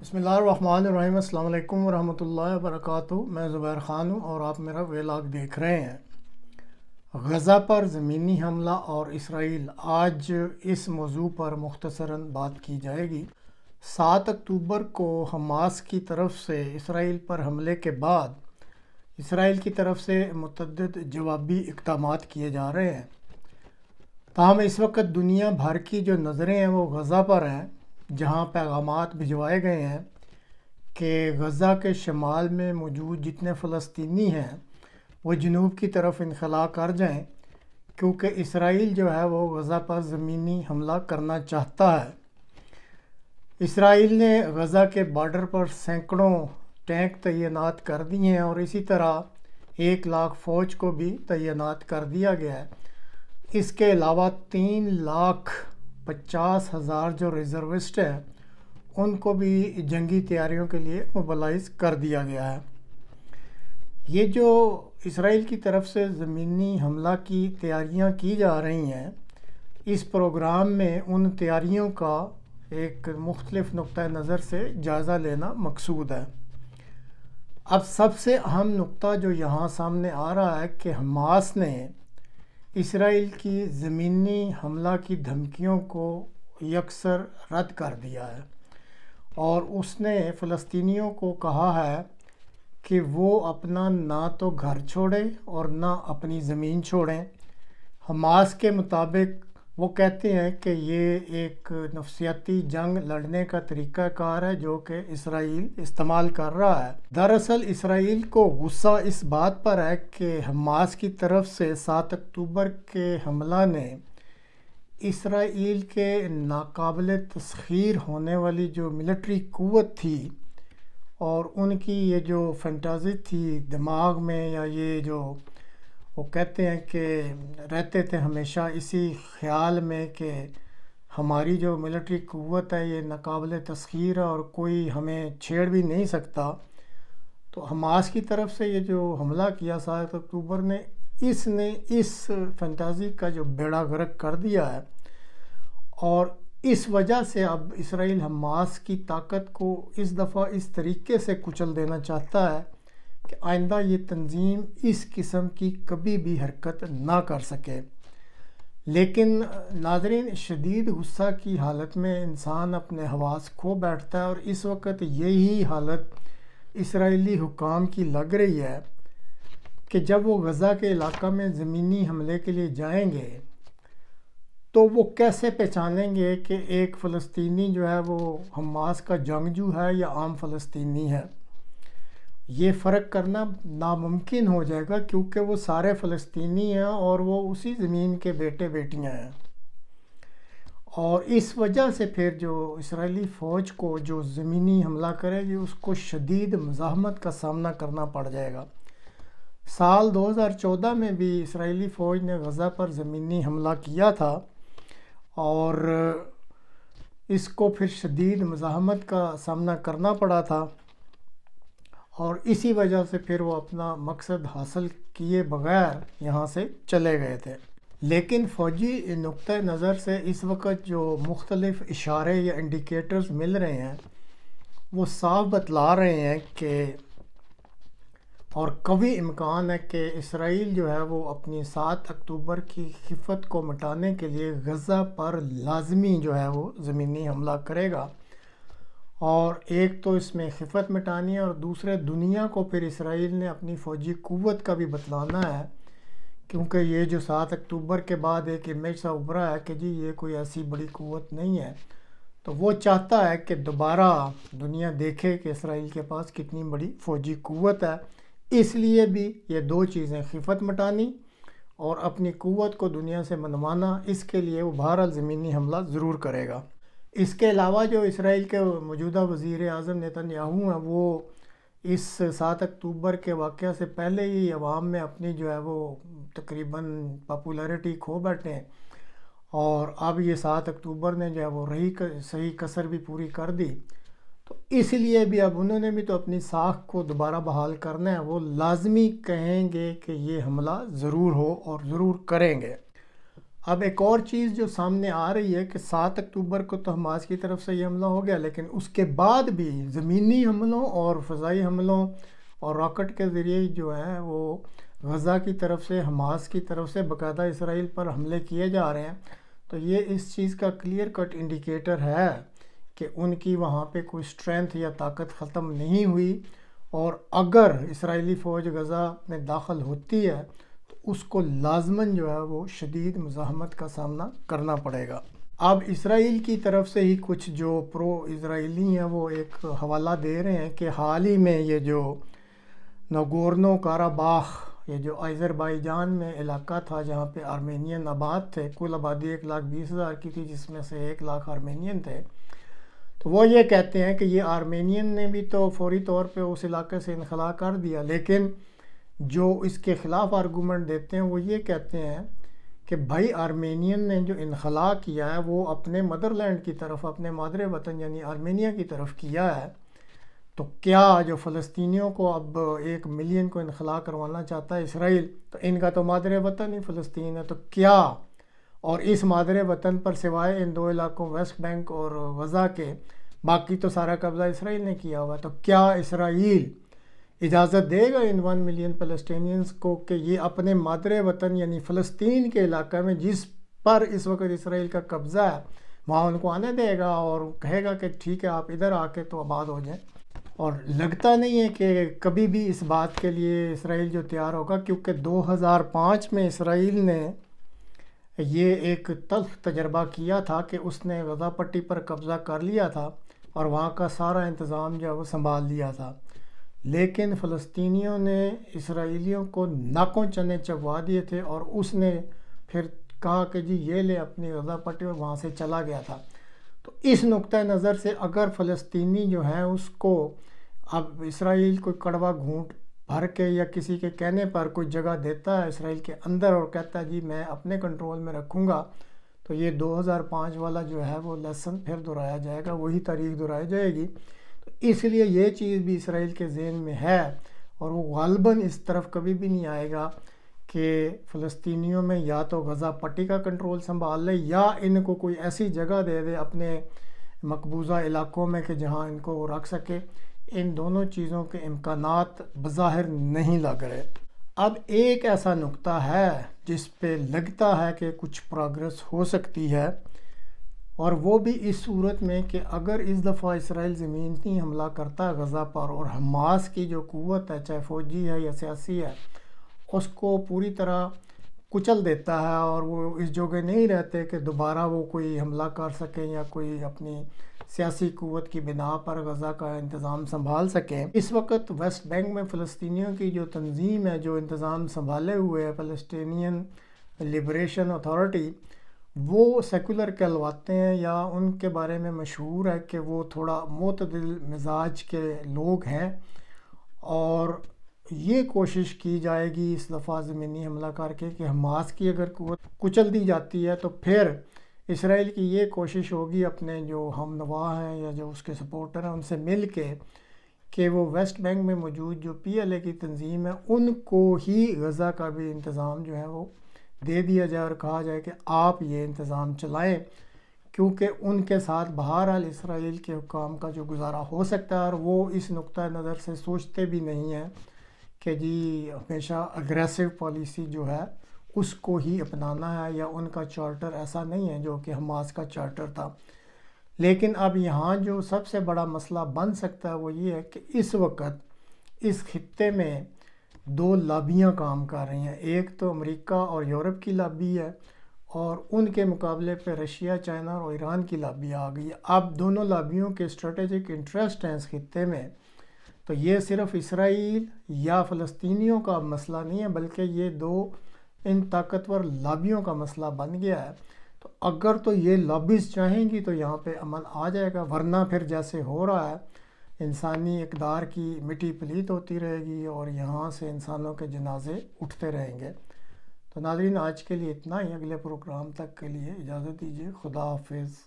بسم اللہ الرحمن الرحیم۔ السلام علیکم ورحمۃ اللہ وبرکاتہ۔ میں زبیر خان ہوں اور آپ میرا ویلاگ دیکھ رہے ہیں۔ غزہ پر زمینی حملہ اور اسرائیل، آج اس موضوع پر مختصراً بات کی جائے گی۔ 7 اکتوبر کو حماس کی طرف سے اسرائیل پر حملے کے بعد اسرائیل کی طرف سے متعدد جوابی اقدامات کیے جا رہے ہیں۔ تاہم اس وقت دنیا بھر کی جو نظریں ہیں وہ غزہ پر ہیں، جہاں پیغامات بھجوائے گئے ہیں کہ غزہ کے شمال میں موجود جتنے فلسطینی ہیں وہ جنوب کی طرف انخلا کر جائیں، کیونکہ اسرائیل جو ہے وہ غزہ پر زمینی حملہ کرنا چاہتا ہے۔ اسرائیل نے غزہ کے بارڈر پر سینکڑوں ٹینک تعینات کر دیے ہیں اور اسی طرح 1,00,000 فوج کو بھی تعینات کر دیا گیا ہے۔ اس کے علاوہ 3,50,000 جو ریزروسٹ ہیں ان کو بھی جنگی تیاریوں کے لیے موبلائز کر دیا گیا ہے۔ یہ جو اسرائیل کی طرف سے زمینی حملہ کی تیاریاں کی جا رہی ہیں، اس پروگرام میں ان تیاریوں کا ایک مختلف نقطہ نظر سے جائزہ لینا مقصود ہے۔ اب سب سے اہم نقطہ جو یہاں سامنے آ رہا ہے کہ حماس نے اسرائیل کی زمینی حملہ کی دھمکیوں کو یکسر رد کر دیا ہے اور اس نے فلسطینیوں کو کہا ہے کہ وہ اپنا نہ تو گھر چھوڑیں اور نہ اپنی زمین چھوڑیں۔ حماس کے مطابق وہ کہتے ہیں کہ یہ ایک نفسیاتی جنگ لڑنے کا طریقہ کار ہے جو کہ اسرائیل استعمال کر رہا ہے۔ دراصل اسرائیل کو غصہ اس بات پر ہے کہ حماس کی طرف سے 7 اکتوبر کے حملہ نے اسرائیل کے ناقابل تسخیر ہونے والی جو ملٹری قوت تھی اور ان کی یہ جو فینٹازی تھی دماغ میں، یا یہ جو وہ کہتے ہیں کہ رہتے تھے ہمیشہ اسی خیال میں کہ ہماری جو ملٹری قوت ہے یہ ناقابل تسخیر ہے اور کوئی ہمیں چھیڑ بھی نہیں سکتا، تو حماس کی طرف سے یہ جو حملہ کیا 7 اکتوبر نے اس فینٹازی کا جو بیڑا غرق کر دیا ہے، اور اس وجہ سے اب اسرائیل حماس کی طاقت کو اس دفعہ اس طریقے سے کچل دینا چاہتا ہے کہ آئندہ یہ تنظیم اس قسم کی کبھی بھی حرکت نہ کر سکے۔ لیکن ناظرین، شدید غصہ کی حالت میں انسان اپنے حواس کھو بیٹھتا ہے، اور اس وقت یہی حالت اسرائیلی حکام کی لگ رہی ہے کہ جب وہ غزہ کے علاقہ میں زمینی حملے کے لیے جائیں گے تو وہ کیسے پہچانیں گے کہ ایک فلسطینی جو ہے وہ حماس کا جنگجو ہے یا عام فلسطینی ہے۔ یہ فرق کرنا ناممکن ہو جائے گا، کیونکہ وہ سارے فلسطینی ہیں اور وہ اسی زمین کے بیٹے بیٹیاں ہیں، اور اس وجہ سے پھر جو اسرائیلی فوج کو جو زمینی حملہ کرے گی اس کو شدید مزاحمت کا سامنا کرنا پڑ جائے گا۔ سال 2014 میں بھی اسرائیلی فوج نے غزہ پر زمینی حملہ کیا تھا اور اس کو پھر شدید مزاحمت کا سامنا کرنا پڑا تھا، اور اسی وجہ سے پھر وہ اپنا مقصد حاصل کیے بغیر یہاں سے چلے گئے تھے۔ لیکن فوجی نقطہ نظر سے اس وقت جو مختلف اشارے یا انڈیکیٹرز مل رہے ہیں وہ صاف بتلا رہے ہیں کہ اور قوی امکان ہے کہ اسرائیل جو ہے وہ اپنی 7 اکتوبر کی خفت کو مٹانے کے لیے غزہ پر لازمی جو ہے وہ زمینی حملہ کرے گا، اور ایک تو اس میں خفت مٹانی ہے اور دوسرے دنیا کو پھر اسرائیل نے اپنی فوجی قوت کا بھی بتلانا ہے، کیونکہ یہ جو 7 اکتوبر کے بعد ایک امیج سا ابھرا ہے کہ جی یہ کوئی ایسی بڑی قوت نہیں ہے، تو وہ چاہتا ہے کہ دوبارہ دنیا دیکھے کہ اسرائیل کے پاس کتنی بڑی فوجی قوت ہے۔ اس لیے بھی یہ دو چیزیں، خفت مٹانی اور اپنی قوت کو دنیا سے منوانا، اس کے لیے وہ بہرحال زمینی حملہ ضرور کرے گا۔ اس کے علاوہ جو اسرائیل کے موجودہ وزیر اعظم نیتن یاہو ہیں، وہ اس 7 اکتوبر کے واقعہ سے پہلے ہی عوام میں اپنی جو ہے وہ تقریباً پاپولیرٹی کھو بیٹھے ہیں، اور اب یہ 7 اکتوبر نے جو ہے وہ صحیح کسر بھی پوری کر دی، تو اس لیے بھی اب انہوں نے بھی تو اپنی ساکھ کو دوبارہ بحال کرنا ہے، وہ لازمی کہیں گے کہ یہ حملہ ضرور ہو اور ضرور کریں گے۔ اب ایک اور چیز جو سامنے آ رہی ہے کہ 7 اکتوبر کو تو حماس کی طرف سے یہ حملہ ہو گیا، لیکن اس کے بعد بھی زمینی حملوں اور فضائی حملوں اور راکٹ کے ذریعے جو ہیں وہ غزہ کی طرف سے، حماس کی طرف سے باقاعدہ اسرائیل پر حملے کیے جا رہے ہیں۔ تو یہ اس چیز کا کلیئر کٹ انڈیکیٹر ہے کہ ان کی وہاں پہ کوئی اسٹرینتھ یا طاقت ختم نہیں ہوئی، اور اگر اسرائیلی فوج غزہ میں داخل ہوتی ہے تو اس کو لازماً جو ہے وہ شدید مزاحمت کا سامنا کرنا پڑے گا۔ اب اسرائیل کی طرف سے ہی کچھ جو پرو اسرائیلی ہیں وہ ایک حوالہ دے رہے ہیں کہ حال ہی میں یہ جو ناگورنو کاراباخ، یہ جو آذربائیجان میں علاقہ تھا جہاں پہ آرمینین آباد تھے، کل آبادی 1,20,000 کی تھی جس میں سے 1 لاکھ آرمینین تھے، تو وہ یہ کہتے ہیں کہ یہ آرمینین نے بھی تو فوری طور پہ اس علاقے سے انخلا کر دیا، لیکن جو اس کے خلاف آرگومنٹ دیتے ہیں وہ یہ کہتے ہیں کہ بھائی آرمینین نے جو انخلا کیا ہے وہ اپنے مدر لینڈ کی طرف، اپنے مادر وطن یعنی آرمینیا کی طرف کیا ہے، تو کیا جو فلسطینیوں کو اب 1 ملین کو انخلا کروانا چاہتا ہے اسرائیل، تو ان کا تو مادر وطن ہی فلسطین ہے، تو کیا، اور اس مادر وطن پر سوائے ان 2 علاقوں ویسٹ بینک اور غزہ کے باقی تو سارا قبضہ اسرائیل نے کیا ہوا ہے، تو کیا اسرائیل اجازت دے گا ان 1 ملین فلسطینینز کو کہ یہ اپنے مادر وطن یعنی فلسطین کے علاقہ میں جس پر اس وقت اسرائیل کا قبضہ ہے وہاں ان کو آنے دے گا اور کہے گا کہ ٹھیک ہے آپ ادھر آ کے تو آباد ہو جائیں؟ اور لگتا نہیں ہے کہ کبھی بھی اس بات کے لیے اسرائیل جو تیار ہوگا، کیونکہ 2005 میں اسرائیل نے یہ ایک تلخ تجربہ کیا تھا کہ اس نے غزہ پٹی پر قبضہ کر لیا تھا اور وہاں کا سارا انتظام جو ہے وہ سنبھال لیا تھا، لیکن فلسطینیوں نے اسرائیلیوں کو ناکوں چنے چبوا دیے تھے اور اس نے پھر کہا کہ جی یہ لے اپنی غزہ پٹی، اور وہاں سے چلا گیا تھا۔ تو اس نقطہ نظر سے اگر فلسطینی جو ہیں اس کو اب اسرائیل کوئی کڑوا گھونٹ بھر کے یا کسی کے کہنے پر کوئی جگہ دیتا ہے اسرائیل کے اندر اور کہتا ہے جی میں اپنے کنٹرول میں رکھوں گا، تو یہ 2005 والا جو ہے وہ لیسن پھر دہرایا جائے گا، وہی تاریخ دہرائی جائے گی۔ تو اس لیے یہ چیز بھی اسرائیل کے ذہن میں ہے، اور وہ غالباً اس طرف کبھی بھی نہیں آئے گا کہ فلسطینیوں میں یا تو غزہ پٹی کا کنٹرول سنبھال لے یا ان کو کوئی ایسی جگہ دے دے اپنے مقبوضہ علاقوں میں کہ جہاں ان کو وہ رکھ سکے۔ ان دونوں چیزوں کے امکانات بظاہر نہیں لگ رہے۔ اب ایک ایسا نقطہ ہے جس پہ لگتا ہے کہ کچھ پروگرس ہو سکتی ہے، اور وہ بھی اس صورت میں کہ اگر اس دفعہ اسرائیل زمینی حملہ کرتا ہے غزہ پر اور حماس کی جو قوت ہے چاہے فوجی ہے یا سیاسی ہے اس کو پوری طرح کچل دیتا ہے اور وہ اس جوگے نہیں رہتے کہ دوبارہ وہ کوئی حملہ کر سکیں یا کوئی اپنی سیاسی قوت کی بنا پر غزہ کا انتظام سنبھال سکیں۔ اس وقت ویسٹ بینک میں فلسطینیوں کی جو تنظیم ہے جو انتظام سنبھالے ہوئے ہے، فلسطینین لبریشن اتھارٹی، وہ سیکولر کہلواتے ہیں یا ان کے بارے میں مشہور ہے کہ وہ تھوڑا معتدل مزاج کے لوگ ہیں، اور یہ کوشش کی جائے گی اس دفعہ زمینی حملہ کر کے کہ حماس کی اگر قوت کچل دی جاتی ہے تو پھر اسرائیل کی یہ کوشش ہوگی اپنے جو ہم نوا ہیں یا جو اس کے سپورٹر ہیں ان سے مل کے کہ وہ ویسٹ بینک میں موجود جو PLA کی تنظیم ہے ان کو ہی غزہ کا بھی انتظام جو ہے وہ دے دیا جائے اور کہا جائے کہ آپ یہ انتظام چلائیں، کیونکہ ان کے ساتھ بہرحال اسرائیل کے حکام کا جو گزارا ہو سکتا ہے، اور وہ اس نقطہ نظر سے سوچتے بھی نہیں ہیں کہ جی ہمیشہ اگریسو پالیسی جو ہے اس کو ہی اپنانا ہے، یا ان کا چارٹر ایسا نہیں ہے جو کہ حماس کا چارٹر تھا۔ لیکن اب یہاں جو سب سے بڑا مسئلہ بن سکتا ہے وہ یہ ہے کہ اس وقت اس خطے میں 2 لابیاں کام کر رہی ہیں، ایک تو امریکہ اور یورپ کی لابی ہے، اور ان کے مقابلے پہ رشیا، چائنا اور ایران کی لابی آ گئی ہے۔ اب دونوں لابیوں کے اسٹریٹجک انٹرسٹ ہیں اس خطے میں، تو یہ صرف اسرائیل یا فلسطینیوں کا مسئلہ نہیں ہے بلکہ یہ 2 ان طاقتور لابیوں کا مسئلہ بن گیا ہے۔ تو اگر تو یہ لابیز چاہیں گی تو یہاں پہ امن آ جائے گا، ورنہ پھر جیسے ہو رہا ہے انسانی اقدار کی مٹی پلیت ہوتی رہے گی اور یہاں سے انسانوں کے جنازے اٹھتے رہیں گے۔ تو ناظرین آج کے لیے اتنا ہی، اگلے پروگرام تک کے لیے اجازت دیجیے، خدا حافظ۔